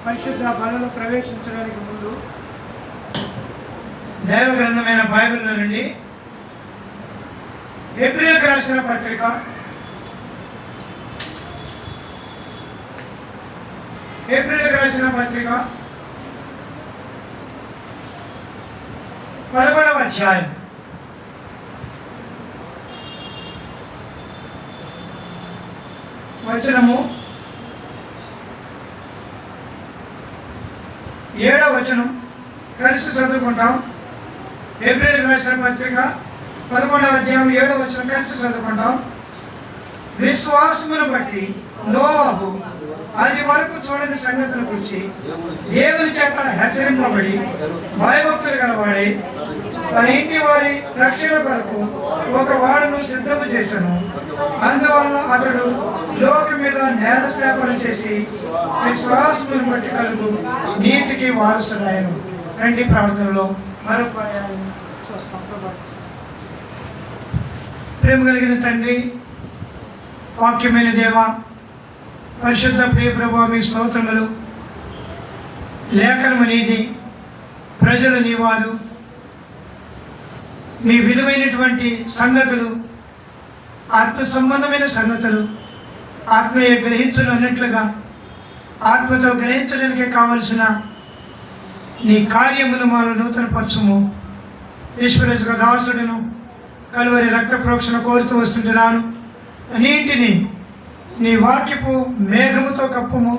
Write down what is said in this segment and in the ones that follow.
పరిశుద్ధ బలలో ప్రవేశించడానికి ముందు దైవ గ్రంథమైన బైబిల్లో నుండి హెబ్రీయులకు రాసిన పత్రిక 11వ అధ్యాయం వచనము 7వ వచనం కలిసి చదువుకుంటాం. హెబ్రీయులకు రాసిన పత్రిక 11వ అధ్యాయం 7వ వచనం కలిసి చదువుకుంటాం. విశ్వాసమును బట్టి నోవహు అది వరకు చూడని సంగతుల గురించి దేవుని చేత హెచ్చరింపబడి భయభక్తులు గలవాడి తన ఇంటి వారి రక్షణ కొరకు ఒక వాడును సిద్ధము చేశాను. అందువల్ల అతడు లోకం మీద నేరస్థాపన చేసి విశ్వాసమును బట్టి కలుగు నీతికి వారసుడాయను. రండి ప్రార్థనలో మరొక ప్రేమ కలిగిన తండ్రి, వాక్యమైన దేవ, పరిశుద్ధ ప్రియ ప్రభువా, మీ స్తోత్రములు. లేఖనము నీది, ప్రజలు నీవారు. మీ విలువైనటువంటి సంగతులు, ఆత్మ సంబంధమైన సంగతులు ఆత్మీయ గ్రహించలు అన్నట్లుగా ఆత్మతో గ్రహించడానికి కావలసిన నీ కార్యమును మాలో నూతనపరచుము. ఈశ్వరేశ్వర దాసుడును కలువరి రక్త ప్రోక్షణ కోరుతూ వస్తుంటున్నాను. అన్నింటినీ నీ వాక్యపు మేఘముతో కప్పుము,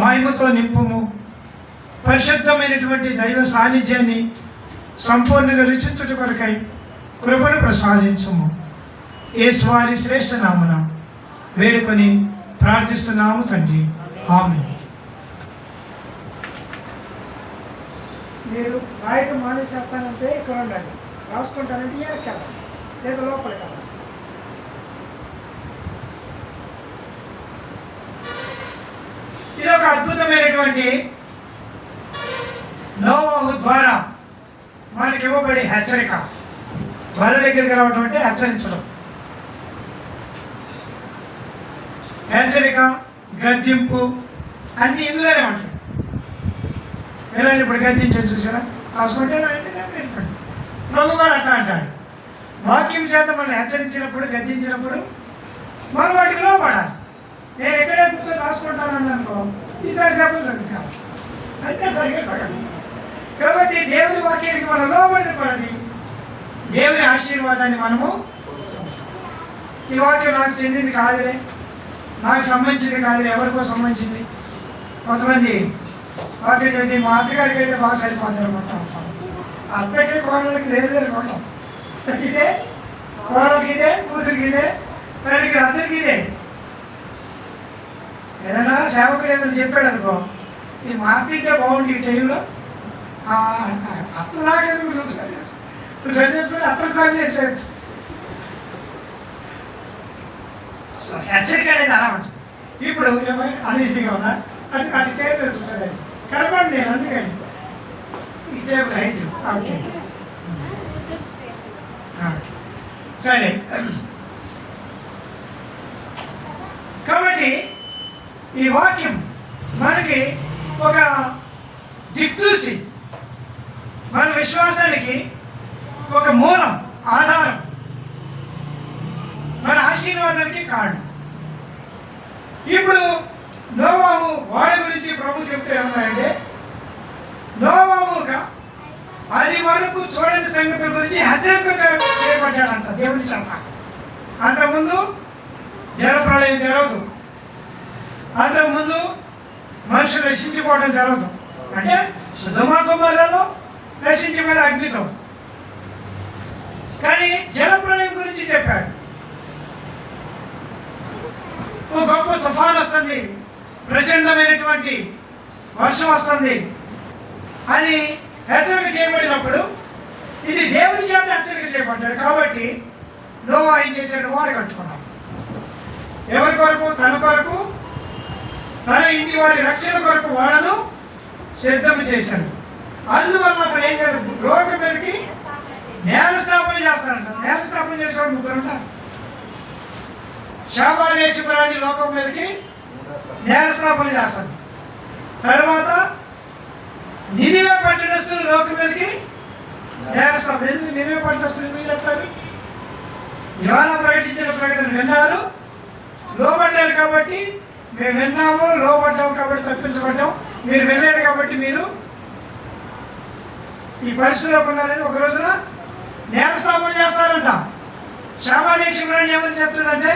మహిమతో నింపుము. పరిశుద్ధమైనటువంటి దైవ సాన్నిధ్యాన్ని సంపూర్ణంగా రుచించుట కొరకై కృపను ప్రసాదించుము. యేసువారి శ్రేష్ఠ నామమున వేడుకొని ప్రార్థిస్తున్నాము తండ్రి, ఆమేన్. మీరు రాయటం మానేసేస్తానంటే ఇక్కడ ఉండండి, రాసుకుంటానంటే ఎక్కాలి లేదా లోపలికి వెళ్ళాలి. ఇది ఒక అద్భుతమైనటువంటి నోవహు ద్వారా మనకి ఇవ్వబడే హెచ్చరిక. వాళ్ళ దగ్గరికి రావడం అంటే హెచ్చరించడం. హెచ్చరిక, గద్దింపు అన్నీ ఇందులోనే ఉంటాయి. పిల్లల్ని ఇప్పుడు గద్దించారు చూసారా, రాసుకుంటే వెళ్ళిపోండి. ప్రభు కూడా అట్లా అంటాడు. వాక్యం చేత మనల్ని హెచ్చరించినప్పుడు, గద్దించినప్పుడు మనం వాటికి లోపడాలి. నేను ఎక్కడే కూర్చొని రాసుకుంటానని అనుకో, ఈసారి దెబ్బలు తగ్గుతాను అంటే సరిగ్గా సగం. కాబట్టి దేవుని వాక్యానికి మనం లోబడిన పడది దేవుని ఆశీర్వాదాన్ని మనము. ఈ వాక్యం నాకు చెందింది కాదులే, నాకు సంబంధించింది కాదులే, ఎవరికో సంబంధించింది. కొంతమంది వాక్యం చదివి మా అత్తగారికి అయితే బాగా సరిపోతారు అనుకుంటా ఉంటాం. అత్తకి కోడలకి వేరు వేరు ఉంటాం. ఇదే కోడలికి ఇదే, కూతురికి ఇదే, తల్లికి అందరికి ఇదే. ఏదైనా సేవకుడు ఏదైనా చెప్పాడు అనుకో, ఈ మాట తింటే బాగుంది ఈ టైంలో, అత్తలాగేందుకు నువ్వు సరి చేసుకుని అత్తలు సరి చేసేయచ్చు. సో హెచ్చరిక అనేది అలా ఉంటుంది. ఇప్పుడు అనీసీగా ఉన్నా అటు టేబుల్ చూసాడు, కనపడి నేను అందుకని ఈ టేబుల్ హైట్. ఓకే సరే. కాబట్టి ఈ వాక్యం మనకి ఒక దిక్చూసి మన విశ్వాసానికి ఒక మూలం, ఆధారం, మన ఆశీర్వాదానికి కారణం. ఇప్పుడు నోవహు వాడి గురించి ప్రభు చెప్తే ఏమన్నాడంటే, నోవహుగా అది వరకు చూడని సంగతుల గురించి హెచ్చరిక చేయబడ్డాడంట దేవుని చేత. అంతకుముందు జలప్రళయం జరగదు, అంతకుముందు మనుషులు రక్షించుకోవడం జరగదు. అంటే సుధమ కుమారులలో రక్షించబడే అగ్నితో. కానీ జలప్రళయం గురించి చెప్పాడు. ఓ గొప్ప తుఫాన్ వస్తుంది, ప్రచండమైనటువంటి వర్షం వస్తుంది అని హెచ్చరిక చేయబడినప్పుడు ఇది దేవుని చేత హెచ్చరిక చేయబడ్డాడు. కాబట్టి నోవహు ఏం చేశాడు, వాడు కట్టుకున్నాడు. ఎవరి కొరకు? తన కొరకు, తన ఇంటి వారి రక్షణ కొరకు వాడను సిద్ధం చేశాను. అందువల్ల అతను ఏం చేయాలి, లోకం మీదకి నేరస్థాపన చేస్తాడంట. నేరస్థాపన చేసేవాడు ముగ్గురు ఉంటారు. శాపాదేశపురాన్ని లోకం మీదకి నేరస్థాపన చేస్తాడు. తర్వాత నినివే పట్టణస్తులు లోకం మీదకి నేరస్తాం. ఎందుకు నినివే పట్టణస్తులు ఎందుకు చేస్తారు? యోనా ప్రకటించిన ప్రకటన విన్నారు, లోబడ్డారు కాబట్టి మేము విన్నాము, లోబడ్డాము కాబట్టి తప్పించబడ్డాం. మీరు వినలేదు కాబట్టి మీరు ఈ పరిస్థితిలోకి ఉన్నారని ఒక రోజున నేరస్థాపన చేస్తారంట. క్షమాదేశికురాణి ఏమని చెప్తుందంటే,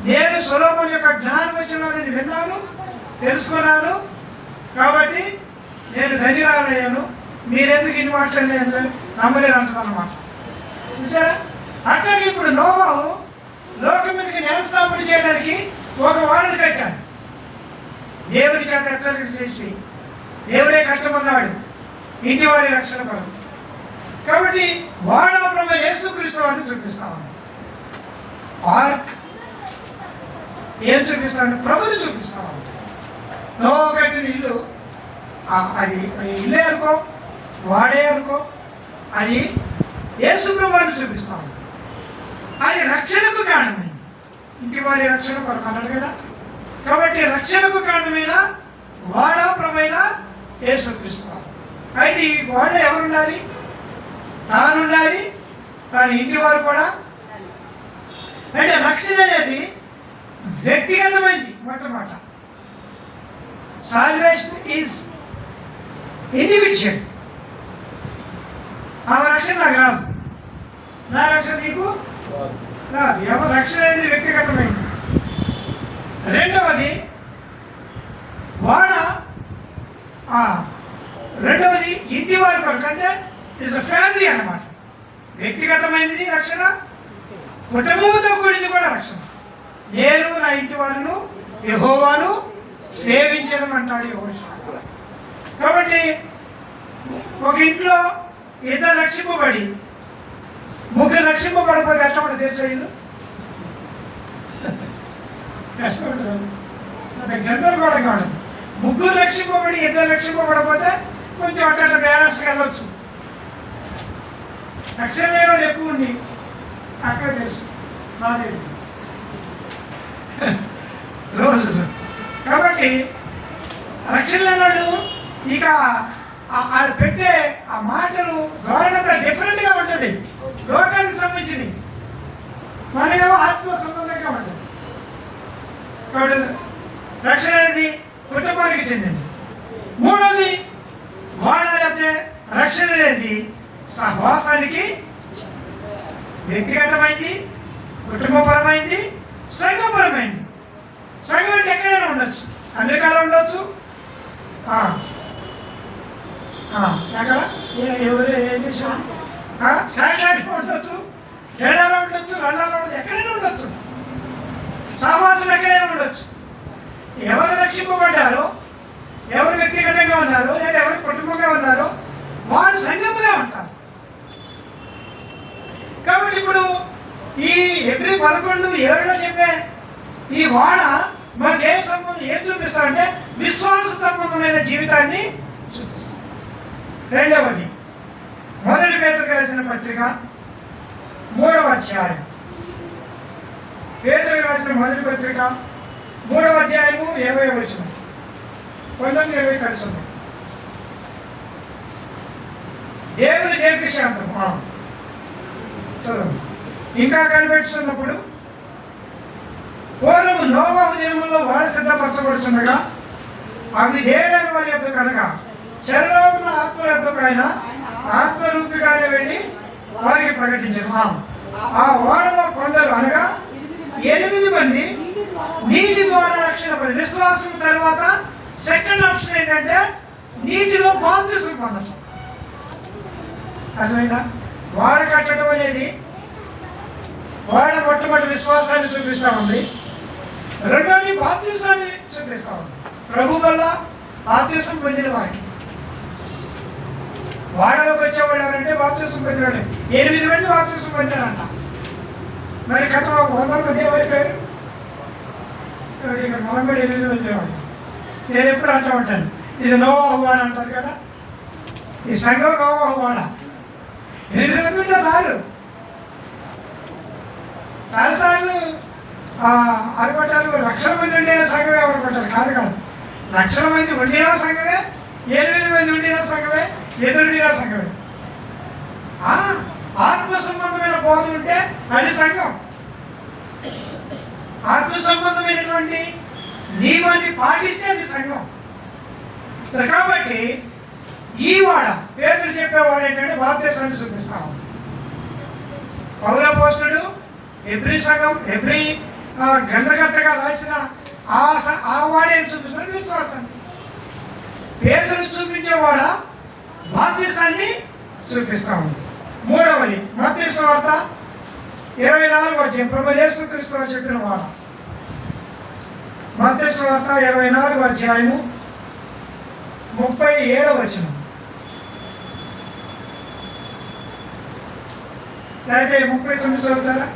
నేను సొలొమోను యొక్క జ్ఞానం వచ్చిన నేను విన్నాను, తెలుసుకున్నాను కాబట్టి నేను ధన్యురాలయ్యాను, మీరెందుకు ఇన్ని మాటలు నేను నమ్మలేదు అంటదన్నమాట. చూసారా? అట్లాగే ఇప్పుడు నోవాహు లోకం మీదకి నేరస్థాపన చేయడానికి ఒక వాడని కట్టాడు. దేవుని చేత హెచ్చరిక చేసి దేవుడే కట్టమన్నాడు ఇంటి వారి రక్షణ కొరకు. కాబట్టి వాడాబ్రహ్మ యేసుక్రీస్తు వారిని చూపిస్తామని ఆర్క్ ఏం చూపిస్తాడు? ప్రభుని చూపిస్తామని. నోవా కట్టిన ఇల్లు అది ఇల్లే అనుకో, వాడే అనుకో, అది యేసు ప్రభువుని చూపిస్తామని. అది రక్షణకు కారణమైంది, ఇంటి వారి రక్షణ కొరకు అన్నాడు కదా. కాబట్టి రక్షణకు కారణమైన వాడా ప్రభైన యేసుక్రీస్తు. అయితే ఈ వాళ్ళు ఎవరుండాలి? తానుండాలి, తన ఇంటి వారు కూడా. అంటే రక్షణ అనేది వ్యక్తిగతమైంది. మొట్టమొదట సాల్వేషన్ ఈజ్ ఇండివిజువల్. ఆమె రక్షణ నాకు రాదు, నా రక్షణ నీకు రాదు. ఎవరి రక్షణ అనేది వ్యక్తిగతమైంది. రెండవది రెండవది ఇంటి వారి కొరకు, అంటే ఇట్స్ అ ఫ్యామిలీ అన్నమాట. వ్యక్తిగతమైనది రక్షణ, కుటుంబంతో కూడింది కూడా రక్షణ. నేను నా ఇంటి వారిను యెహోవాను సేవించడం అంటాడు యెహోషువ. కాబట్టి ఒక ఇంట్లో ఇద్దరు రక్షింపబడి ముగ్గురు రక్షింపబడకపోతే ఎట్లా ఉంటుంది తెలుసా? ఇల్లు గందరగోళంగా ఉండదు. ముగ్గురు రక్షింపబడి ఇద్దరు రక్షింపబడకపోతే కొంచెం అట్లా బ్యాలెన్స్గా వెళ్ళొచ్చు. రక్షణ లేని వాళ్ళు ఎక్కువ ఉంది, అక్కడ తెలుసు నాదేవి రోజులు. కాబట్టి రక్షణ లేని వాళ్ళు ఇక వాళ్ళు పెట్టే ఆ మాటలు ధోరణంతా డిఫరెంట్గా ఉంటుంది, లోకానికి సంబంధించింది. మనకేమో ఆత్మ సంబంధంగా ఉంటుంది. కాబట్టి రక్షణ అనేది కుటుంబానికి చెందింది. మూడోది లేకపోతే రక్షణ అనేది సహవాసానికి వ్యక్తిగతమైంది, కుటుంబపరమైంది, సంఘపరమైంది. సంఘం అంటే ఎక్కడైనా ఉండొచ్చు, అమెరికాలో ఉండొచ్చు, ఎక్కడ ఎవరు ఏ దేశం, స్కాట్లాండ్లో ఉండొచ్చు, కెనడాలో ఉండొచ్చు, లండన్లో ఉండొచ్చు, ఎక్కడైనా ఉండొచ్చు. సహవాసం ఎక్కడైనా ఉండొచ్చు. ఎవరు రక్షింపబడ్డారో, ఎవరు వ్యక్తిగతంగా ఉన్నారో, లేదా ఎవరు కుటుంబంగా ఉన్నారో వారు సంఘముగా ఉంటారు. కాబట్టి ఇప్పుడు ఈ ఎబ్రీ 11:7 చెప్పే ఈ వాడ మనకేం సంబంధం, ఏం చూపిస్తారంటే విశ్వాస సంబంధమైన జీవితాన్ని చూపిస్తారు. రెండవది 1 పేతురుకు రాసిన పత్రిక 3వ అధ్యాయం. పేతురుకు రాసిన 1 పత్రిక 3వ అధ్యాయము 20వ వచనం, 19-20 కలిసి ఉంది. దేవుని దీర్ఘశాంతం ఇంకా కనిపెట్టుతున్నప్పుడు, పూర్వము నోవాహు దినముల్లో వాడు సిద్ధపరచబడుతుండగా అవి దేని వారి యొక్క కనుక చెరలో ఉన్న ఆత్మల యొక్క ఆయన ఆత్మరూపిగానే వెళ్ళి వారికి ప్రకటించారు. ఆ ఓడలో కొందరు అనగా 8 మంది నీటి ద్వారా రక్షణ పొంది, విశ్వాసం తర్వాత సెకండ్ ఆప్షన్ ఏంటంటే నీటిలో బాప్తిసం పొందడం. అర్థమైందా? వాడ కట్టడం అనేది వాడ మొట్టమొదటి విశ్వాసాన్ని చూపిస్తూ ఉంది, రెండోది బాప్తిసాన్ని చూపిస్తూ ఉంది. ప్రభు వల్ల బాప్తిసం పొందిన వారికి. వాడలోకి వచ్చేవాళ్ళు ఎవరంటే బాప్తిసం పొందిన 8 మంది బాప్తిసం పొందారంట. మరి కథ 100 మంది ఏమైపోయారు? ఇక్కడ మనం కూడా 8 మంది వాళ్ళు. నేను ఎప్పుడు అంటూ ఉంటాను, ఇది నోవాహు వాడ అంటారు కదా, ఈ సంఘం నోవాహు వాడ. 8 మంది ఉంటే చాలు. చాలాసార్లు అనుకుంటారు లక్షల మంది ఉండేనే సంఘం ఎవరుకుంటారు. కాదు, లక్షల మంది ఉండినా సంఘమే, 8,000 మంది ఉండినా సంఘమే, ఎదురుండినా సంఘమే. ఆత్మ సంబంధమైన బోధ ఉంటే అది సంఘం. ఆత్మ సంబంధమైనటువంటి నియమాన్ని పాటిస్తే అది సంఘం. కాబట్టి ఈ వాడ పేతురు చెప్పేవాడు ఏంటంటే బాప్తిసాన్ని చూపిస్తాను. పౌలపోస్తుడు ఎబ్రీ సంఘం, ఎబ్రీ గ్రంథకర్తగా రాసిన ఆ వాడే చూపిస్తున్నాడు విశ్వాసాన్ని. పేతురు చూపించేవాడ బాప్తిసాన్ని చూపిస్తా ఉంది. మూడవది మత్తయి సువార్త 24వ అధ్యాయం ప్రభువు యేసుక్రీస్తు చెప్పిన వాడ. మత్తయి సువార్త 24వ అధ్యాయము 37వ వచనం. లేకపోతే 39 చదువుతారా?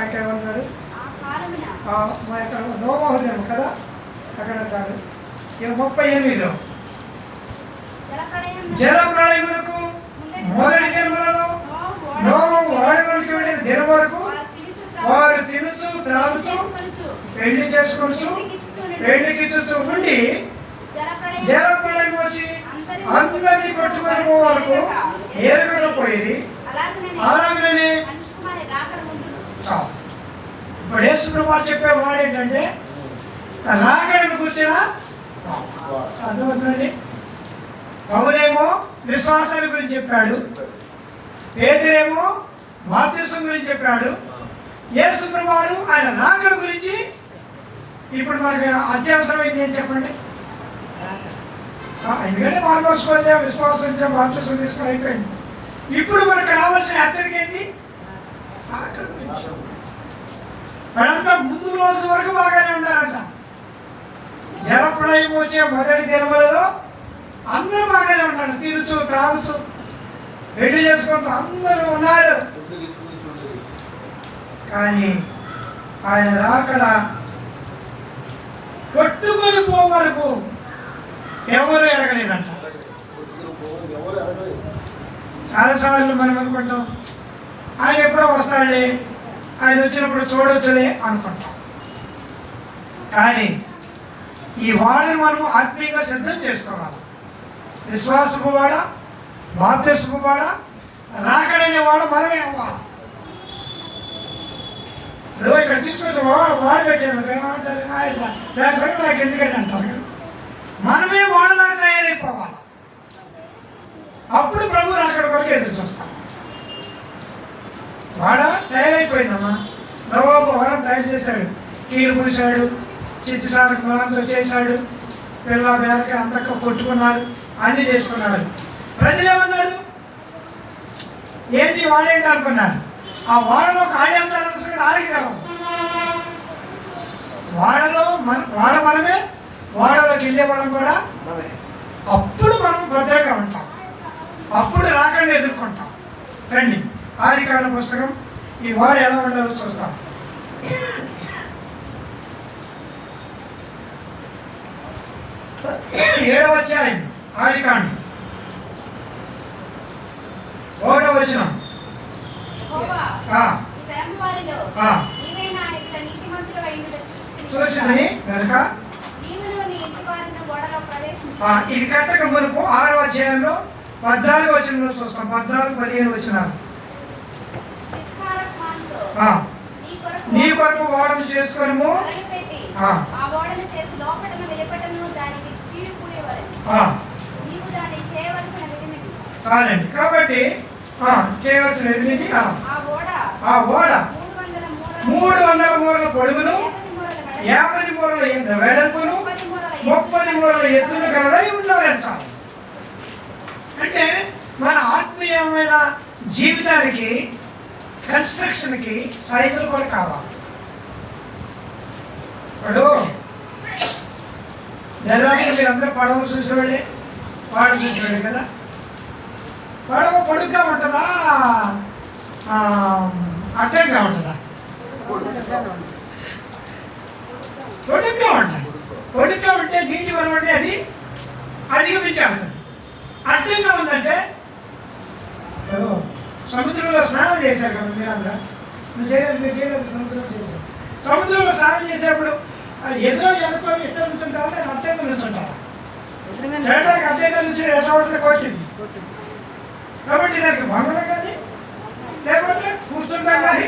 అంటే ఏమన్నారు? నోవాహుదేమో కదా అక్కడ అంటారు. 38లో జల ప్రళయములకు మొదటి దినములలో నోవహు వాడలోనికి వెళ్ళిన దినం వరకు వారు తినుచు త్రాగుచు పెళ్లి చేసుకొనుచు పెళ్లికిచ్చుచు ఉండి జల ప్రళయం వచ్చి అందరినీ కొట్టుకొని వరకు ఏరుకపోయేది. అలాగనే చాలు. ఇప్పుడు యేసుప్రభువు చెప్పే వాడు ఏంటంటే రాకడను కూర్చిన అర్థమవుతుందండి. పౌలేమో విశ్వాసాల గురించి చెప్పాడు, పేతురేమో బాప్తిసం గురించి చెప్పాడు. యేసుప్రభువు ఆయన రాకడ గురించి ఇప్పుడు మనకి అత్యవసరమైంది ఏం చెప్పండి? ఎందుకంటే మార్మోసుకోలే విశ్వాసం బాప్తిసం తీసుకుని అయిపోయింది. ఇప్పుడు మనకు రావాల్సిన హెచ్చరిక ఏంటి? రాకడ గురించి. వాళ్ళంతా ముందు రోజు వరకు బాగానే ఉన్నారంట. జలప్రళయం వచ్చే మొదటి దినములలో అందరూ బాగానే ఉన్నారు, తినుచు త్రాగుచు పెళ్లి చేసుకుంటూ అందరూ ఉన్నారు. కానీ ఆయన రాకడ కొట్టుకొని పో వరకు ఎవరు ఎరగలేదంట. చాలాసార్లు మనం అనుకుంటాం ఆయన ఎప్పుడో వస్తాడులే, ఆయన వచ్చినప్పుడు చూడొచ్చులే అనుకుంటాం. కానీ ఈ వాడని మనం ఆత్మీయంగా సిద్ధం చేసుకోవాలి. విశ్వాసపు వాడ, బాప్తిసపు వాడ, రాకడనే వాడ మనమే అవ్వాలి. ఇప్పుడు ఇక్కడ తీసుకొచ్చి వాడు పెట్టాను ఏమంటారు, దాని సంగతి నాకు ఎందుకంటే అంటారు కదా. మనమే వాడలాగా తయారైపోవాలి. అప్పుడు ప్రభు రాకడ కొరకు ఎదురు చూస్తాం. వాడ తయారైపోయిందమ్మా. నవాబు వాడని తయారు చేశాడు, కీలు పూసాడు, చిత్తిసారకు మనంతో చేశాడు, పిల్ల బేరక అంతా కొట్టుకున్నారు, అన్నీ చేసుకున్నాడు. ప్రజలు ఏమన్నారు? ఏంటి వాడేంటి అనుకున్నారు. ఆ వాడలో ఖాళీ అంటారు ఆడికి తర్వాత వాడలో వాడ మనమే, వాడలోకి వెళ్ళే వాళ్ళం కూడా. అప్పుడు మనం భద్రంగా ఉంటాం, అప్పుడు రాకుండా ఎదుర్కొంటాం. రండి ఆదికాండ పుస్తకం ఈ వాడు ఎలా ఉండాలో చూస్తాం. 7వ అధ్యాయం ఆదికాండం 1వ వచనం. చూసిందని కనుక ఇది కట్టక మునుపు 6వ అధ్యాయంలో 14వ వచనంలో చూస్తాం. 14-15 వచనాలు. నీ కొరకు ఓడను చేసుకొనుము, చాలండి. కాబట్టి చేయవలసిన ఎదురుది ఆ ఓడ 300 మూరల పొడుగును, 50 మూరల వెడల్పును, 30 మూరల ఎత్తును కలదై ఉండాలని చాలు. అంటే మన ఆత్మీయమైన జీవితానికి కన్స్ట్రక్షన్కి సైజులు కూడా కావాలి. ఇప్పుడు దాదాపు మీరు అందరూ పడవలు చూసేవాళ్ళే, వాడు చూసేవాళ్ళే కదా. పడవ పొడుగ్గా ఉంటుందా అడ్డంగా ఉంటుందా? పొడుగ్గా ఉంటుంది. పొడుగ్గా ఉంటే నీటి వరవడి అది అధిగమించేస్తుంది. అడ్డంగా ఉందంటే సముద్రంలో స్నానం చేశారు కదా మీరందరూ. మీరు చేయలేదు సముద్రంలో చేశారు. సముద్రంలో స్నానం చేసేప్పుడు ఎదురో ఎనుకొని ఎట్లా నుంచుంటారా లేదా అడ్డంగా నుంచుంటారా? చేయడానికి అడ్డంగా నుంచి ఎట్లా పడితే కొట్టింది. కాబట్టి దానికి వందలు కానీ లేకపోతే కూర్చుంటాం కానీ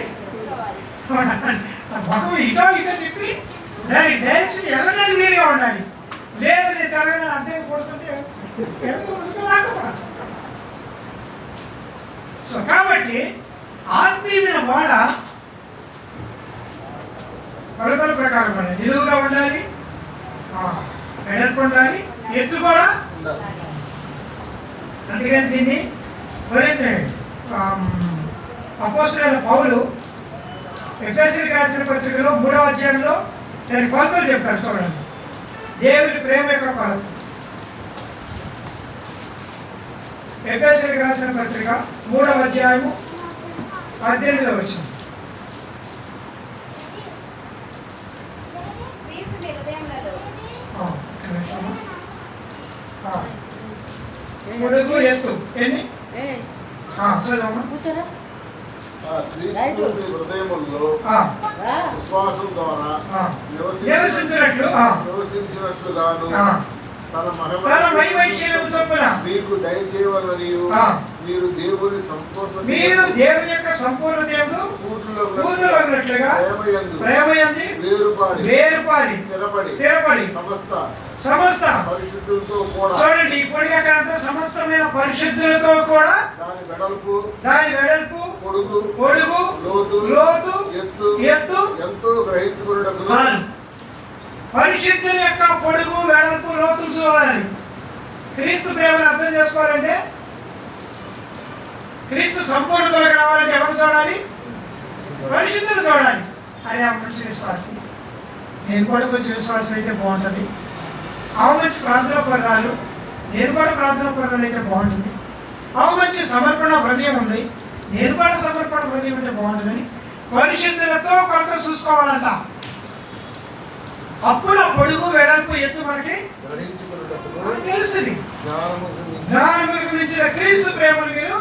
ముఖం ఇటో తిప్పి దానికి డైరెక్షన్ వెళ్ళడానికి వీలుగా ఉండాలి. లేదు నేను తెలంగాణ అడ్డంగా కొడుతుంటే రాకపోతే. సో కాబట్టి ఆత్మీయమైన వాడ కొలతల ప్రకారం ఉండాలి, నిలువుగా ఉండాలి, వెడల్పు ఉండాలి, ఎత్తు కూడా. అందుకని దీన్ని అపోస్తలుడైన పౌలు ఎఫెసీయులకు రాసిన పత్రికలో 3వ అధ్యాయంలో దాని కొలతలు చెప్తారు. చూడండి, దేవుని ప్రేమ యొక్క కొలత. ఎఫెసీయులకు రాసిన పత్రిక 3వ అధ్యాయము 18వ వచనం. పొడుగు ఎత్తు ఎన్ని హృదయముల్లో విశ్వాసం ద్వారా నివసించినట్లుగాను తన మహిమ మీకు దయచేయవలని మీరు దేవుని యొక్క సంపూర్ణ వేరుపారి స్థిరపడి సమస్త పరిశుద్ధులతో కూడా. చూడండి, ఇప్పుడు సమస్తమైన పరిశుద్ధులతో కూడా దాని వెడల్పు పొడుగు లోతు ఎత్తు ఎంతో గ్రహించుకున్నట్టు. పరిశుద్ధుల యొక్క పొడుగు వెడల్పు లోతు చూడాలి. క్రీస్తు ప్రేమను అర్థం చేసుకోవాలంటే, క్రీస్తు సంపూర్ణతలోకి రావాలంటే ఎవరు చూడాలి? పరిశుద్ధులు చూడాలి. అది ఆ మంచి విశ్వాసం. నేను కూడా కొంచెం విశ్వాసం అయితే బాగుంటుంది. ఆమె మంచి ప్రార్థన పర్రాలు, నేను కూడా ప్రార్థన పర్రాలు అయితే బాగుంటుంది. ఆమె మంచి సమర్పణ హృదయం ఉంది, నేను కూడా సమర్పణ హృదయం అంటే బాగుంటుందని పరిశుద్ధులతో కొలత చూసుకోవాలంట. అప్పుడు ఆ పొడుగు వెడల్పు ఎత్తు మనకి తెలుస్తుంది. జ్ఞానముకు మించిన క్రీస్తు ప్రేమను మీరు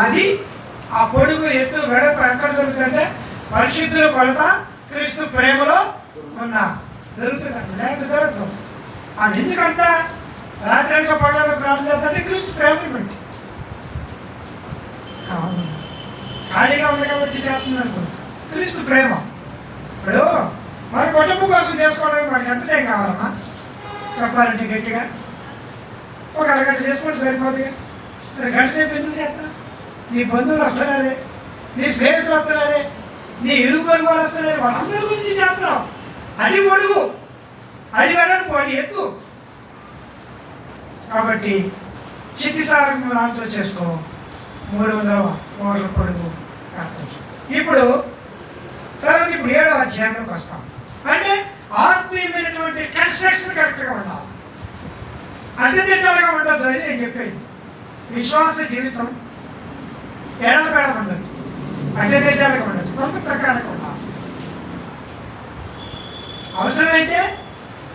అది ఆ పొడుగు ఎత్తు వెడల్పు ఎక్కడ దొరుకుతుందంటే పరిశుద్ధుల కొలత క్రీస్తు ప్రేమలో ఉన్నా దొరుకుతుందండి. లేక దొరకదు. అది ఎందుకంత రాత్రి అనక పగల ప్రార్థన చేస్తుంటే క్రీస్తు ప్రేమను బట్టి. ఖాళీగా ఉంది కాబట్టి చేస్తుంది అనుకుంటా. క్రీస్తు ప్రేమ. ఇప్పుడు మన కుటుంబం కోసం చేసుకోవడానికి మనకి ఎంత టైం కావాలమ్మా? చెప్పాలంటే గట్టిగా ఒక అరగంట చేసుకుంటే సరిపోతుంది. గంట సేపు ఎందుకు చేస్తున్నా? నీ బంధువులు వస్తున్నారే, నీ స్నేహితులు వస్తున్నారే, నీ ఇరుగు పొరుగు వాళ్ళు వస్తున్నారే, వాళ్ళందరి గురించి చేస్తున్నావు. అది పొడుగు, అది వెడల్పు, అది ఎత్తు. కాబట్టి చిత్తిసారం నాతో చేసుకో. 300 మూరల పొడుగు. ఇప్పుడు తర్వాత 7వ అధ్యాయంలోకి వస్తాం. అంటే ఆత్మీయమైనటువంటి కన్స్ట్రక్షన్ కరెక్ట్గా ఉండాలి, అడ్డదిడ్డాలుగా ఉండద్దు. అది నేను చెప్పేది. విశ్వాస జీవితం ఎడబెడ ఉండద్దు, అడ్డదిడ్డాలుగా ఉండద్దు, కొంత ప్రకారంగా ఉండాలి. అవసరమైతే,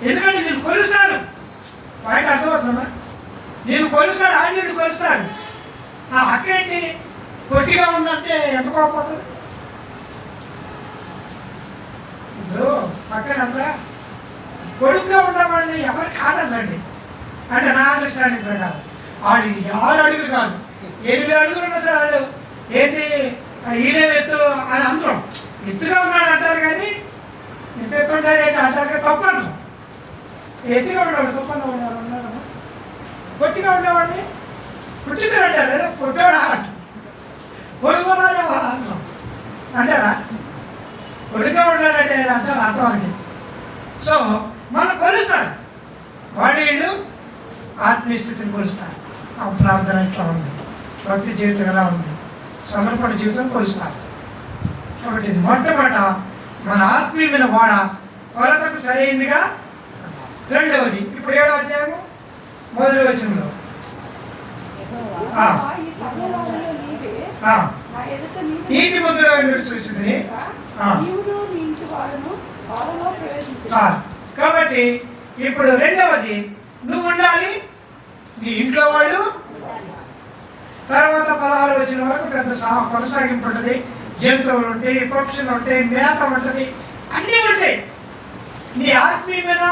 ఎందుకంటే నేను కొలుస్తాను, వాటికి అర్థమవుతుందమ్మా, నేను కొలుస్తాను, ఆయన కొలుస్తాను. ఆ హక్కు ఏంటి? పొట్టిగా ఉందంటే ఎంత కోపం అవుతుంది? ఇప్పుడు పక్కనంతా కొడుకుగా ఉన్నవాడిని ఎవరు కాదండి. అంటే నా అండర్స్టాండింగ్ ప్రకారం వాళ్ళు 6 అడుగులు కాదు, 8 అడుగులు ఉన్నా సార్ వాళ్ళు ఏంటి ఈయన ఎత్తు అని అందరం ఎత్తుగా ఉన్నాడు అంటారు. కానీ ఎంత ఎత్తు ఉన్నాడు ఏంటి అంటారు కదా, తప్పను. ఎత్తుగా ఉండేవాడు తప్పను ఉన్నారమ్మా. పొట్టిగా ఉండేవాడిని పుట్టించారు అంటారు, పొట్టేవాడు ఆట పొడుగున్నాడే వాళ్ళ అవసరం అంటారా? పొడుగా ఉన్నాడంటే అంటారు అంతవరకు. సో మనం కొలుస్తారు, వాళ్ళు ఆత్మీయ స్థితిని కొలుస్తారు. ఆ ప్రార్థన ఇట్లా ఉంది, భక్తి జీవితం ఎలా ఉంది, సమర్పణ జీవితం కొలుస్తారు. కాబట్టి మొట్టమొదట మన ఆత్మీయమైన వాడ కొలతకు సరైందిగా. రెండవది ఇప్పుడు 7వ అధ్యాయము 1వ వచనంలో నీతి మంత్రులు చూసింది. కాబట్టి ఇప్పుడు రెండవది నువ్వు ఉండాలి, నీ ఇంట్లో వాళ్ళు. తర్వాత 16 వచ్చిన వరకు పెద్ద కొనసాగింపు ఉంటుంది. జంతువులు ఉంటాయి, పక్షులు ఉంటాయి, మేత ఉంటుంది, అన్నీ ఉంటాయి. నీ ఆత్మీయమైన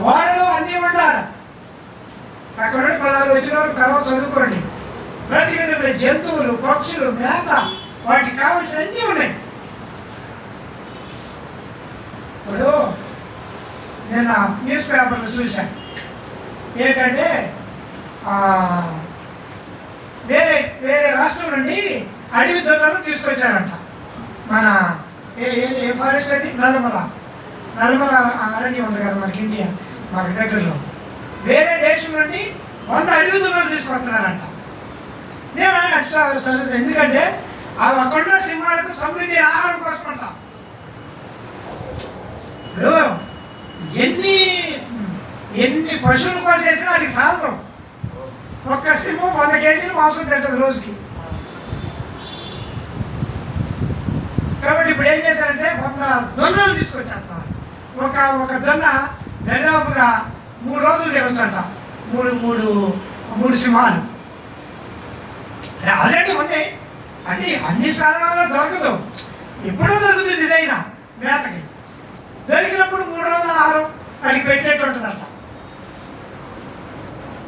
వాడలో అన్నీ ఉండాలి. అక్కడ నుండి 16 వచ్చిన వరకు తర్వాత చదువుకోండి. ప్రతి విధమైన జంతువులు, పక్షులు, మేత, వాటికి కావాల్సిన అన్నీ ఉన్నాయి. ఇప్పుడు నేను న్యూస్ పేపర్లు చూశాను. ఏంటంటే వేరే రాష్ట్రం నుండి అడవి దొంగలను తీసుకొచ్చారంట. మన ఏ ఫారెస్ట్ అది, నల్లమల అరణ్యం ఉంది కదా మనకి, ఇండియా మనకి దగ్గరలో. వేరే దేశం నుండి 100 అడవి దొంగలు తీసుకొస్తున్నారంట. నేను చదువుతాను, ఎందుకంటే అవి అక్కడున్న సింహాలకు సమృద్ధి ఆహారం కోసం అంట. ఇప్పుడు ఎన్ని పశువులు కోసేసినా వాటికి సాధం. ఒక్క సింహం 100 కేజీలు మాంసం తింటుంది రోజుకి. కాబట్టి ఇప్పుడు ఏం చేశారంటే 100 దొన్నలు తీసుకొచ్చేస్తున్నారు. ఒక దొన్న దాదాపుగా 3 రోజులు తినొచ్చంట. మూడు సింహాలు ఆల్రెడీ ఉన్నాయి. అంటే అన్ని స్థానాల్లో దొరకదు, ఎప్పుడో దొరుకుతుంది. ఇదైనా మేతకి దొరికినప్పుడు 3 రోజుల ఆహారం వాడికి పెట్టేట్టు ఉంటుందంట.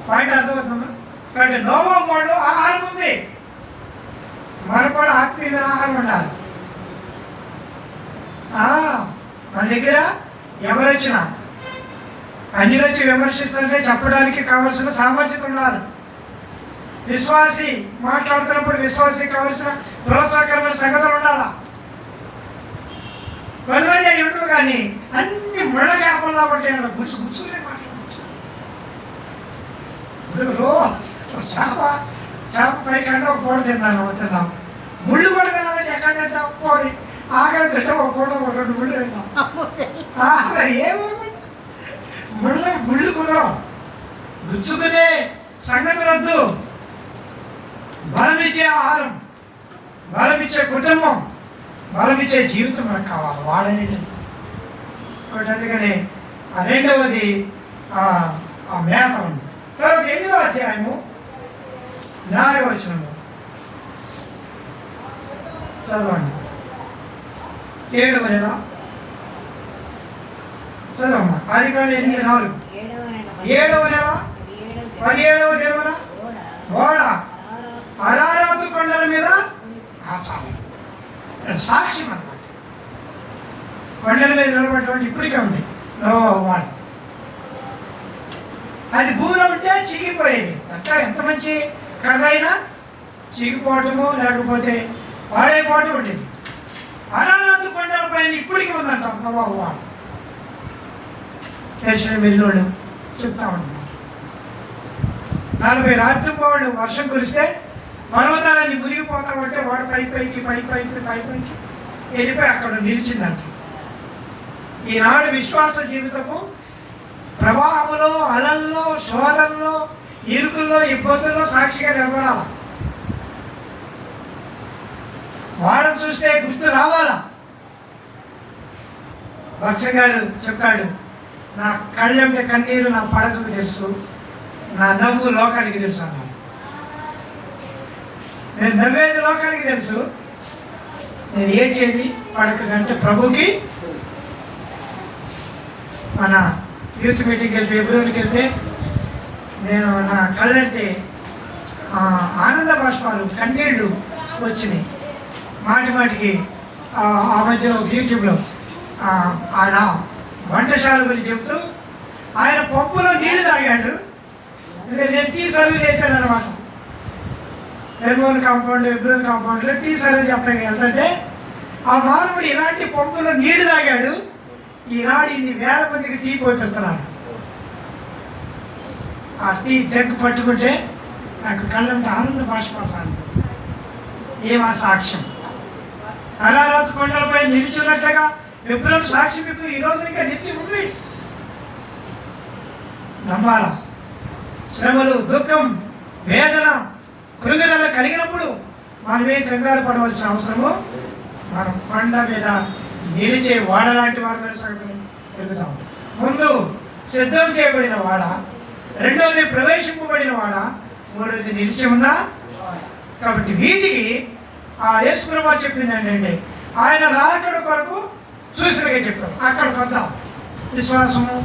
పాయింట్ అర్థమవుతుందా? కాబట్టి నోవా వాళ్ళు ఆహారం ఉంది, మనకు కూడా ఆత్మీయమైన ఆహారం ఉండాలి. మన దగ్గర ఎవరు వచ్చినా అన్ని వచ్చి విమర్శిస్తుంటే చెప్పడానికి కావలసిన సామర్థ్యత ఉండాలి. విశ్వాసి మాట్లాడుతున్నప్పుడు విశ్వాసికి కావలసిన ప్రోత్సాహకరమైన సంగతులు ఉండాలా. కొంతమంది అవి ఉండవు, కానీ అన్ని ముళ్ళ చేపల్లా పట్టే గుచ్చుకునే మాట్లాడచ్చు. ఇప్పుడు చేప పైకంటే ఒక పూట తిన్నాం, ముళ్ళు కూడా తినాలంటే ఎక్కడ తింటాం? పోయి ఆకలి తింటాం, ఒక పూట 2 ముళ్ళు తింటాం. ముళ్ళు కుదరం, గుచ్చుకునే సంగతులు వద్దు. బలమిచ్చే ఆహారం, బలమిచ్చే కుటుంబం, బలమిచ్చే జీవితం మనకు కావాలి. వాడనేది ఒకటి. అందుకని రెండవది మేత ఉంది. తర్వాత 8వ అధ్యాయము 4వ వచనము చదవండి. 7వ నెల చదవమ్మా. ఆదికాండం 8:4. 7వ నెల 17వ దినమున ఓడ అరారాతు కొండల మీద సాక్ష్యం అన్నమాట. కొండల మీద నిలబడినటువంటి ఇప్పటికే ఉంది నోవా వాడ. అది భూమిలో ఉంటే చీగిపోయేది. అట్లా ఎంత మంచి కర్ర అయినా చీగిపోవటము లేకపోతే పాడైపోవటం ఉండేది. అరారాతు కొండల పైన ఇప్పటికీ ఉందంట నోవా వాడ. తెలిసిన వెళ్ళోళ్ళు చెప్తా ఉంటున్నారు. 40 రాత్రింబవళ్ళు వర్షం కురిస్తే పర్వతాలన్నీ మునిగిపోతా ఉంటే వాడు పైకి వెళ్ళిపోయి అక్కడ నిలిచిందంట. ఈనాడు విశ్వాస జీవితము ప్రవాహంలో, అలల్లో, శోధనలో, ఇరుకుల్లో, ఇబ్బందుల్లో సాక్షిగా నిలబడాల. వాడని చూస్తే గుర్తు రావాలా. భక్త గారు చెప్తాడు, నా కళ్ళంటే కన్నీరు నా పడకకు తెలుసు, నా నవ్వు లోకానికి తెలుసు అన్నాడు. నేను నవ్వేది లోకానికి తెలుసు, నేను ఏడ్చేది పడక కంటే ప్రభుకి. మన యూత్ మీటింగ్కి వెళ్తే, ఎబ్రోన్కి వెళ్తే నేను నా కళ్ళంటే ఆనంద బాష్పాలు, కన్నీళ్ళు వచ్చినాయి మాటికి. ఆ మధ్యలో యూట్యూబ్లో ఆయన వంటశాల గురించి చెబుతూ ఆయన పంపులో నీళ్లు తాగాడు. నేను టీ సర్వ్ చేశాను అనమాట. ఎర్మోన్ కాంపౌండ్, ఎబ్రోన్ కాంపౌండ్లో టీ సర్వ్ చెప్తాను వెళ్తుంటే ఆ మానవుడు ఇలాంటి పంపులో నీళ్లు తాగాడు. ఈనాడు ఇన్ని వేల మందికి టీ పోయిస్తున్నాడు. ఆ టీ జగ్ పట్టుకుంటే నాకు కళ్ళంటే ఆనంద బాష్పాలు. ఏమా సాక్ష్యం! అరారాతు కొండలపై నిలిచినట్లుగా ఎబ్రోన్ సాక్ష్యం ఇప్పుడు ఈ రోజు ఇంకా నిలిచి ఉంది. నమ్మాలా. శ్రమలు, దుఃఖం, వేదన, కృంగదల కలిగినప్పుడు మనమేం కంగారు పడవలసిన అవసరము. మనం కొండ మీద నిలిచే వాడ లాంటి వారి మీద సంగతిని ఎరుగుతాం. ముందు సిద్ధం చేయబడిన వాడ, రెండవది ప్రవేశింపబడిన వాడా, మూడవది నిలిచి ఉన్నా. కాబట్టి వీటికి ఆ యేసు ప్రభువు చెప్పింది ఏంటంటే ఆయన రాకడ కొరకు చూసినగా చెప్పాం. అక్కడికి వద్దాం. విశ్వాసము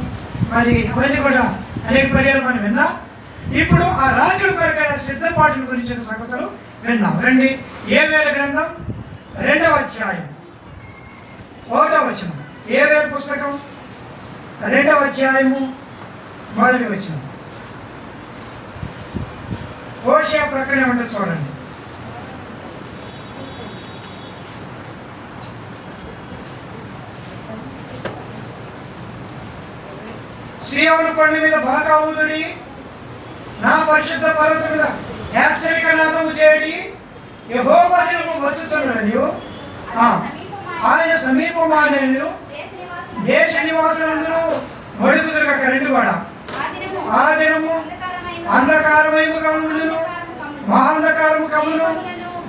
మరి అవన్నీ కూడా అనేక పర్యాలు మనం విన్నాం. ఇప్పుడు ఆ రాకడ కొరకైన సిద్ధపాటుల గురించిన సంగతులు విన్నాం. రండి, యోవేలు గ్రంథం 2వ అధ్యాయం 1వ వచనం. యోవేలు పుస్తకం 2వ అధ్యాయము 1వ వచనం. హోషేయ ప్రక్కనే ఉంటుంది చూడండి. సీయోను కొండ మీద బాగా ఊదుడి, నా పరిశుద్ధ పర్వతం మీద హెచ్చరిక నాదము చేయడి, యెహోవా దినము వచ్చుచున్నది, ఆయన సమీపమానెను, దేశ నివాసులందరూ వణుకుదురు. అక్కడ రెండు కూడా ఆ దినము అంధకారమయముగా ఉండును, మహాంధకారము కమ్మును,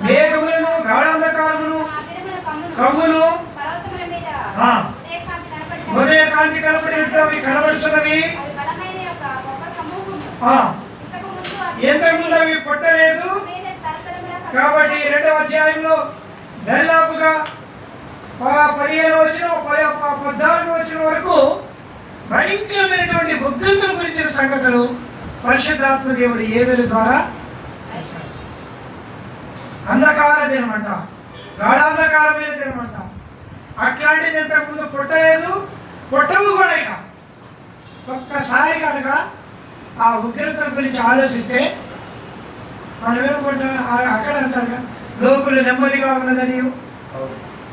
మేఘములను గాఢాంధకారమును కమ్మును, ఉదయ కాంతి కనపడినట్లు అవి కనబడుచున్నవి, ఇంతకుముందు అవి పుట్టలేదు. కాబట్టి 2వ అధ్యాయంలో దరిదాపుగా 15 వచనం 14 వచనం వరకు భయంకరమైనటువంటి ఉగ్రతల గురించిన సంగతులు పరిశుద్ధాత్మ దేవుడు యోవేలు ద్వారా అంధకార దినమంట, గాఢాంధకారమైన దినమంట. అట్లాంటిది ఇంతకుముందు పుట్టలేదు, పుట్టవు కూడా. ఇక ఒక్కసారి కనుక ఆ ఉగ్రతల గురించి ఆలోచిస్తే మనం ఏమనుకుంటున్నాం, అక్కడ అంటారు లోకులు నెమ్మదిగా ఉన్నదని.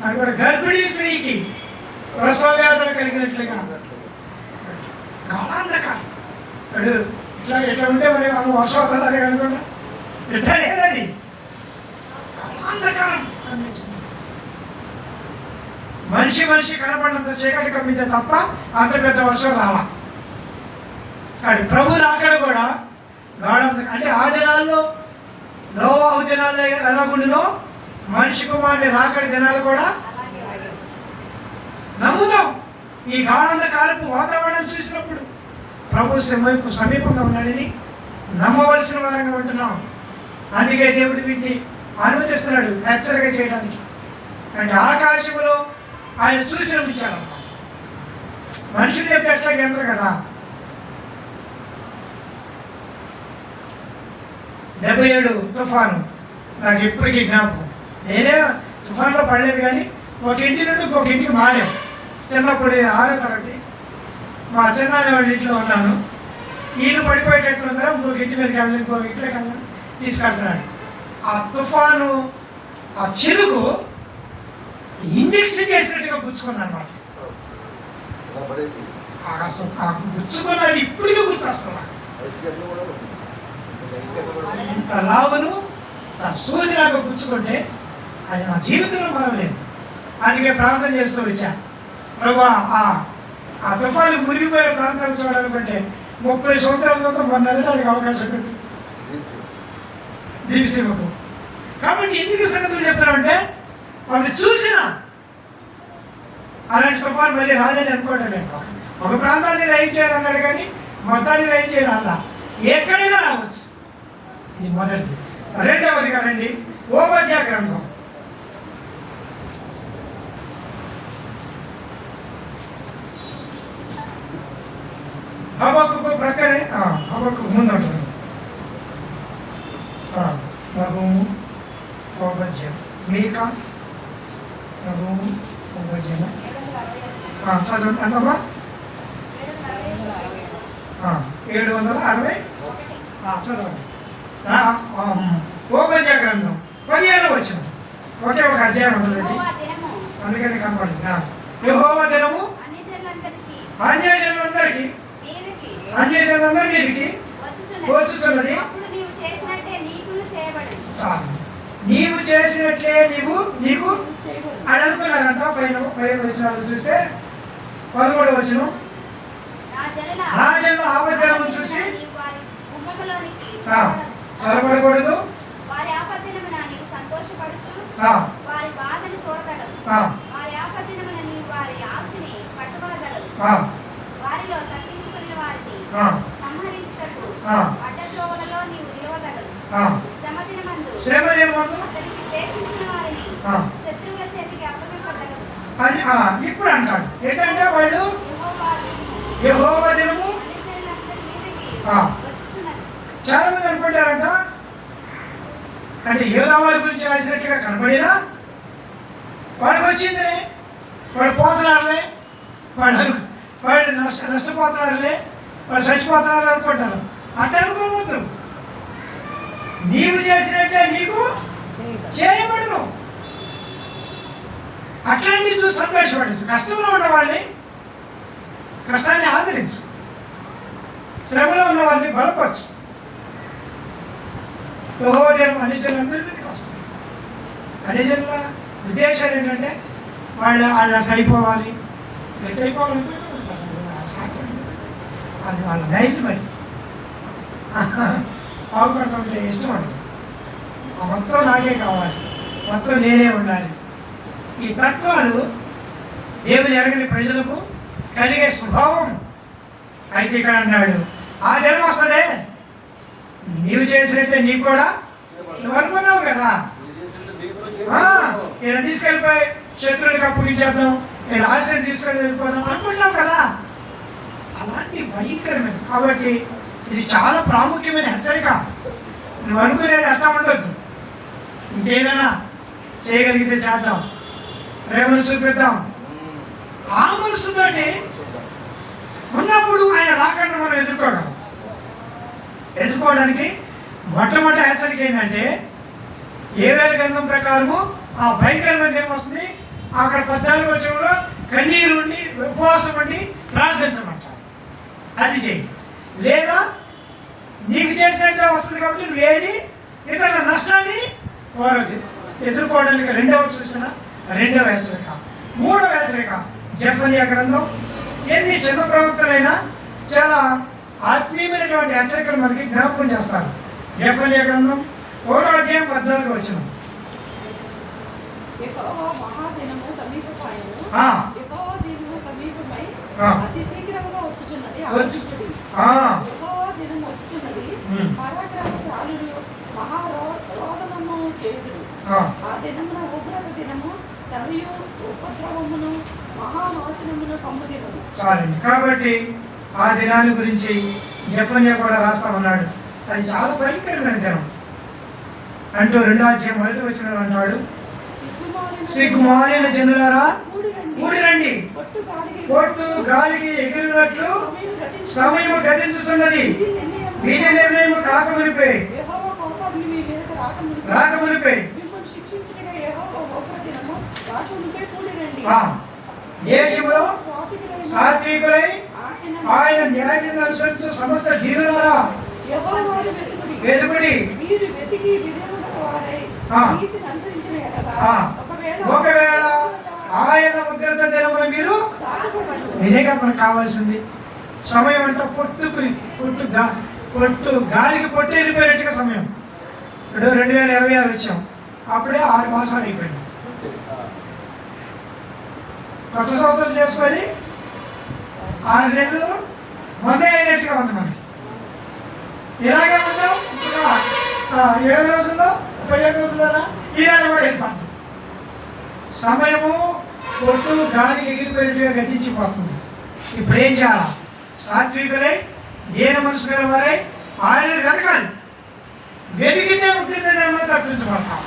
అక్కడ గర్భిణీ స్త్రీకి ప్రసవ వ్యాధులు కలిగినట్లుగా గాఢాంధకారం. ఇప్పుడు ఇట్లా ఉంటే మరి వాళ్ళు వర్షం అవుతుందని అనుకుంటా, ఇట్లా లేదది. గాఢాంధకారం కనిపిస్తుంది. మనిషి కనపడినంత చీకటి కమ్మితే తప్ప అంత పెద్ద వర్షం రాలా. కానీ ప్రభు రాకడ కూడా గాఢాంధకారం. అంటే ఆ దినాల్లో నోవాహు దినాల్లో ఎలాగుండునో మనిషి కుమారుని రాకడి దినాలు కూడా నమ్ముదాం. ఈ గాఢాంధకారపు వాతావరణం చూసినప్పుడు ప్రభు సమీపంగా ఉన్నాడని నమ్మవలసిన వారంగా ఉంటున్నాం. అందుకే దేవుడు వీటిని అనుమతిస్తున్నాడు హెచ్చరిక చేయడానికి. అంటే ఆకాశంలో ఆయన చూసిన ఉంచాడు. మనుషులు చెప్తే ఎట్లా గెంటరు కదా. 77 తుఫాను నాకు ఇప్పటికీ జ్ఞాపకం. నేనే తుఫాన్లో పడలేదు, కానీ ఒక ఇంటి నుండి ఇంకొక ఇంటికి మారాం. చిన్నప్పుడు 6వ తరగతి మా చిన్నాన్న వాళ్ళ ఇంట్లో ఉన్నాను. వీళ్ళు పడిపోయేటట్లు ఉన్నారా, ఇంకొక ఇంటి మీదకి వెళ్ళి ఇంకొక ఇంట్లోకి వెళ్ళి తీసుకెళ్తున్నాడు. ఆ తుఫాను ఆ చిలుకు ఇంజక్షన్ చేసినట్టుగా గుచ్చుకున్నా అనమాట. గుచ్చుకున్నది ఇప్పటికీ గుర్తొస్తున్నా. ఇంత లావును తన సూదిలాగా గుచ్చుకుంటే అది నా జీవితంలో మరవలేదు. అందుకే ప్రార్థన చేస్తూ వచ్చా, ప్రభా ఆ తుఫాను మునిగిపోయిన ప్రాంతాలు చూడాలనుకుంటే 30 సంవత్సరాల తర్వాత మొన్న వెళ్ళడానికి అవకాశం ఉంటుంది దీపసీమకు. కాబట్టి ఎందుకు సంగతులు చెప్తారంటే వాళ్ళు చూసిన అలాంటి తుఫాను మళ్ళీ రాదని అనుకోవడం లేదు. ఒక ప్రాంతాన్ని లైన్ చేయాలన్నాడు, కానీ మొత్తాన్ని లైన్ చేయాలన్నా ఎక్కడైనా రావచ్చు. ఇది మొదటిది. రెండవదిగా రండి, ఓబద్యా గ్రంథం హబక్కుకు ప్రక్కనే హబక్కుకు ముందు ఉంటుంది. నహూము, ఓబద్యా, మీకా, నహూము, ఓబద్యా. చదవండి ఎంతమ్మా? 760. చదవండి. ఓబద్యా గ్రంథం 15వ వచనం. ఒకే ఒక అధ్యాయం ఉంటుంది, అందుకని కనపడుతుంది. యెహోవా దినము అన్యజనులందరికీ మీదికి వచ్చుచున్నది. చాలు, నీవు చేసినట్లే నీకు అని అనుకున్నారంట. పైన వచనాలు చూస్తే 13వ వచనం, నా జనుల ఆపద్దనము చూసి చొరబడకూడదు, శ్రమ దినమందు అని ఇప్పుడు అంటాడు. ఏంటంటే వాళ్ళు యెహోవా దినము చాలా మంది అనుకుంటారంట, అంటే యోధా వారి గురించి రాసినట్టుగా కనపడినా వాళ్ళకి వచ్చిందిలే, వాళ్ళు పోతున్నారులే, వాళ్ళు నష్టపోతున్నారులే, వాళ్ళు చచ్చిపోతున్నారు అనుకుంటారు. అట్లా అనుకోవద్దు. నీవు చేసినట్టే నీకు చేయబడదు. అట్లాంటివి చూసి సంతోషపడచ్చు. కష్టంలో ఉన్న వాళ్ళని కష్టాన్ని ఆదరించు, శ్రమలో ఉన్న వాళ్ళని బలపరచు. యెహోవా అన్ని జనులందరి మీదకి వస్తుంది. అన్ని జనుల ఉద్దేశాలు ఏంటంటే వాళ్ళు అట్లా అయిపోవాలి, ఎట్ అయిపోవాలంటే అది వాళ్ళ నైజం. అది బాగుపడుతుంటే ఇష్టం ఉండదు. మొత్తం నాకే కావాలి, మొత్తం నేనే ఉండాలి. ఈ తత్వాలు దేవుని ఎరగని ప్రజలకు కలిగే స్వభావం. అయితే ఇక్కడ అన్నాడు, ఆ దినం వస్తుందే, నీవు చేసినట్టే నీకు కూడా, నువ్వు అనుకున్నావు కదా, ఈయన తీసుకెళ్ళిపోయి శత్రువులకు అప్పగించేద్దాం, ఈయన ఆశని తీసుకొని వెళ్ళిపోదాం అనుకుంటున్నావు కదా. అలాంటి భయంకరమైన, కాబట్టి ఇది చాలా ప్రాముఖ్యమైన హెచ్చరిక. నువ్వు అనుకునేది అట్లా ఉండొద్దు. ఇంకేదైనా చేయగలిగితే చేద్దాం, ప్రేమను చూపిద్దాం. ఆ మనసుతోటి ఉన్నప్పుడు ఆయన రాకుండా మనం ఎదుర్కోగలం. ఎదుర్కోవడానికి మొట్టమొదటి హెచ్చరిక ఏంటంటే, ఏవేల గ్రంథం ప్రకారము ఆ భయంకరమైన ఏమొస్తుంది, అక్కడ 14 వచనంలో కన్నీరు ఉండి ఉపవాసం ఉండి ప్రార్థించమంటారు. అది చెయ్యి. లేదా నీకు చేసినట్టే వస్తుంది కాబట్టి నువ్వేది ఇతరుల నష్టాన్ని కోరదు. ఎదుర్కోవడానికి రెండవ హెచ్చరిక. మూడవ హెచ్చరిక జెఫన్యా గ్రంథం. ఎన్ని చిన్న ప్రవక్తలైనా చాలా ఆత్మీయమైనటువంటి హెచ్చరికలు మనకి జ్ఞాపకం చేస్తారు. జెఫన్యా గ్రంథం 1వ అధ్యాయం 14వ వచనం. చాలండి. కాబట్టి ఆ దినాన్ని గురించి జెఫన్యా కూడా రాస్తా ఉన్నాడు. అది చాలా భయంకరమైన దినం అంటూ 2వ అధ్యాయం 1వ వచనం అంటాడు, సిగ్గుమాలిన జనులారా కూడి రండి, పొట్టు గాలికి ఎగిరినట్లు సమయము గతించుతున్నది, వీధి నిర్ణయం రాకమునిపే దేశంలో సాత్వికులై ఆయన న్యాయాన్ని అనుసరించు సమస్త జీవులారా వెతుకుడి. ఒకవేళ ఆయన ఉగ్రత దినమున మీరు, ఇదేగా మనకు కావాల్సింది. సమయం అంటే పొట్టు గాలికి పొట్టు వెళ్ళిపోయినట్టుగా సమయం. ఇప్పుడు 2026 వచ్చాం, అప్పుడే 6 మాసాలు అయిపోయింది. కొత్త సంవత్సరం చేసుకొని 6 నెలలు మొన్నే అయినట్టుగా ఉంది మనకి. ఇలాగే ఉన్నాం. 20 రోజుల్లో 17 రోజుల్లో ఈ నెల కూడా వెళ్ళిపోతుంది. సమయము పొట్టు గాలికి ఎగిరిపోయినట్టుగా గతించిపోతుంది. ఇప్పుడు ఏం చేయాలి? సాత్వికులై దీన మనసు గల వారై ఆయన వెతకాలి. వెతికితే ఉగ్రతను తప్పించబడతాం.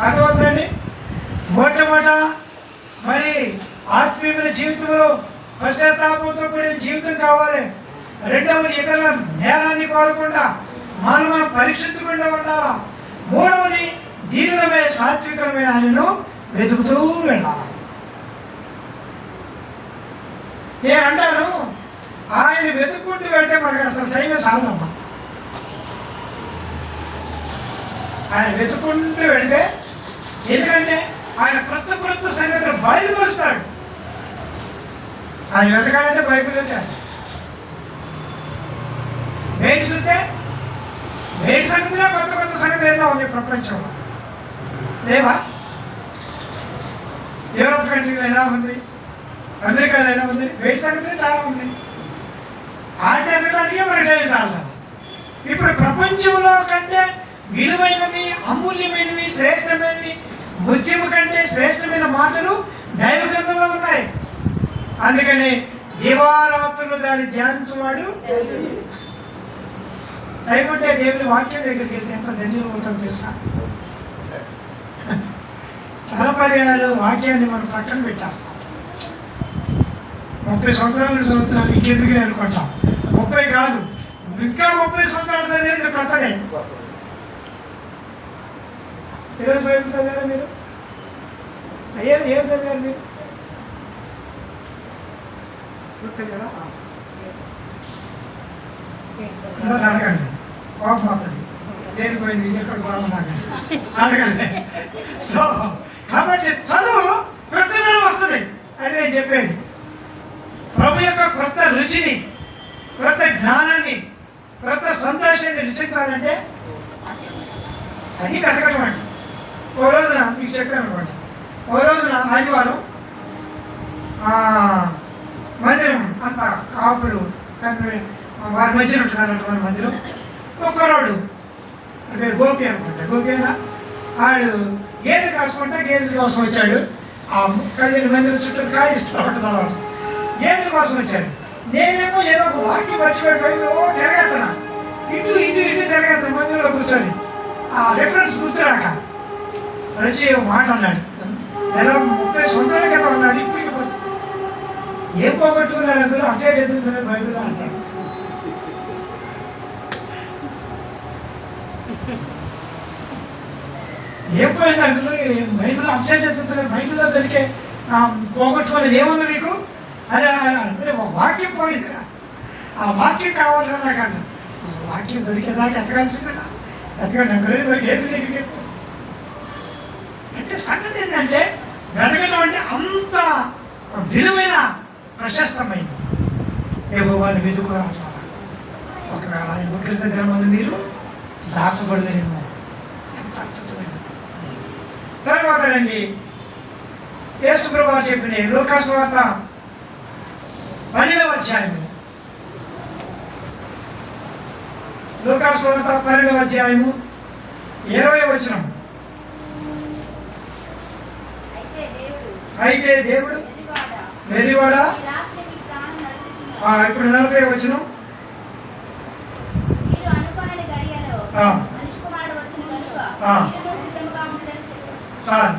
అర్థమవుతుందండి. మొట్టమొదట మరి ఆత్మీయమైన జీవితంలో పశ్చాత్తాపంతో కూడిన జీవితం కావాలి. రెండవది ఇతరుల నేరాన్ని కోరకుండా మనం పరీక్షించకుండా ఉండాలా. మూడవది దీనులమే సాత్వికులమే ఆయనను వెతుకుతూ వెళ్ళాలి. నేను అంటాను, ఆయన వెతుక్కుంటూ వెళ్తే మనకి అసలు టైమే సాలమ్మా. ఆయన వెతుక్కుంటూ వెళితే, ఎందుకంటే ఆయన క్రొత్త సంగతులు బయలుపరుస్తాడు. ఆయన వెతకాలంటే బైబిల్ వేటి చూస్తే వేటి సంగతిలో కొత్త సంగతులు ఎన్నో ఉన్నాయి ప్రపంచంలో. లేవా? యూరోప్ కంట్రీలో ఎలా ఉంది, అమెరికాలో ఎలా ఉంది, వేటి సంగతులు చాలా ఉన్నాయి. వాటిని ఎదగడానికే మనకి టైం సాగుతుంది. ఇప్పుడు ప్రపంచంలో కంటే విలువైనవి, అమూల్యమైనవి, శ్రేష్టమైనవి, ముత్యము కంటే శ్రేష్టమైన మాటలు దైవ గ్రంథంలో ఉన్నాయి. అందుకని దివారాత్రులు దాన్ని ధ్యానించేవాడు. టైం ఉంటే దేవుని వాక్యం దగ్గరికి వెళ్తే ఎంత ధన్యులు అవుతాం తెలుసా? చాలా పర్యాలు వాక్యాన్ని మనం పక్కన పెట్టేస్తాం. 30 సంవత్సరాలు చదువుతున్నాను ఇంకెందుకు అనుకుంటాం. 30 కాదు, ఇంకా 30 సంవత్సరాలు చదివేది కొత్తదే. ఈరోజు బైబిల్ చదివారా మీరు? అయ్యా ఏం చదివారు మీరు? గుర్తులేదా? అందరూ అడగండి, కోపం వస్తుంది. లేనిపోయింది ఇది ఎక్కడ కూడా అడగండి. సో కాబట్టి చదువు క్రొత్తదనం వస్తుంది. అది నేను చెప్పేది. ప్రభు యొక్క క్రొత్త రుచిని, క్రొత్త జ్ఞానాన్ని, క్రొత్త సంతోషాన్ని రుచించాలంటే అది వెతకడం అంటే. ఓ రోజున మీకు చెప్పాను అనుకోండి, ఓ రోజున ఆదివారం మందిరం అంత కాపులు వారి మధ్యన ఉంటున్నారంట. వారి మందిరం ఒక్కరోడు పేరు గోపి అనుకుంటా. గోపి అయినా ఆడు గేదెలు కాసుకుంటా గేదెల కోసం వచ్చాడు. ఆ 15 మంది చుట్టూ కాయిస్తూ ఉంటుంది. గేదెల కోసం వచ్చాడు. నేనేమో ఏదో ఒక వాక్యం మర్చిపోయి తిరగేస్తున్నా, ఇటు ఇటు ఇటు తిరగేస్తాను మందిరంలో కూర్చొని. ఆ రెఫరెన్స్ గుర్తురాక వచ్చి మాట అన్నాడు. 30 సంవత్సరాల క్రితం అన్నాడు. ఇప్పుడు ఏం పోగొట్టుకున్నాడు అంకులు? అప్సైడ్ ఎదుగుతున్నాడు బైబిల్లో అంటాడు. ఏం పోయింది అంకులు? బైబిల్లో అప్సైడ్ ఎదుగుతున్నాడు. బైబిల్లో దొరికే పోగొట్టుకునేది ఏముంది మీకు? అరే అరే ఒక వాక్యం పోయిందిరా, ఆ వాక్యం కావాలరా నాకు అన్న. వాక్యం దొరికేదాకా ఎతకాల్సిందిరా, ఎతకండి అంకులు. మరి ఏది దగ్గరికి అంటే సంగతి ఏంటంటే వెతకటం అంటే అంత విలువైన ప్రశస్తమైంది. యెహోవాను వెతుకురావాలి. ఒకవేళ ఆయన ఉగ్రత దినమందు మీరు దాచబడలేమో. ఎంత అద్భుతమైనది. తర్వాత రండి, యేసు ప్రభువు చెప్పిన లూకా సువార్త 12వ అధ్యాయము. లూకా సువార్త 12వ అధ్యాయము 20వ వచనం. అయితే దేవుడు వెర్రివాడా, ఇప్పుడు 40వ వచనం. చాలు.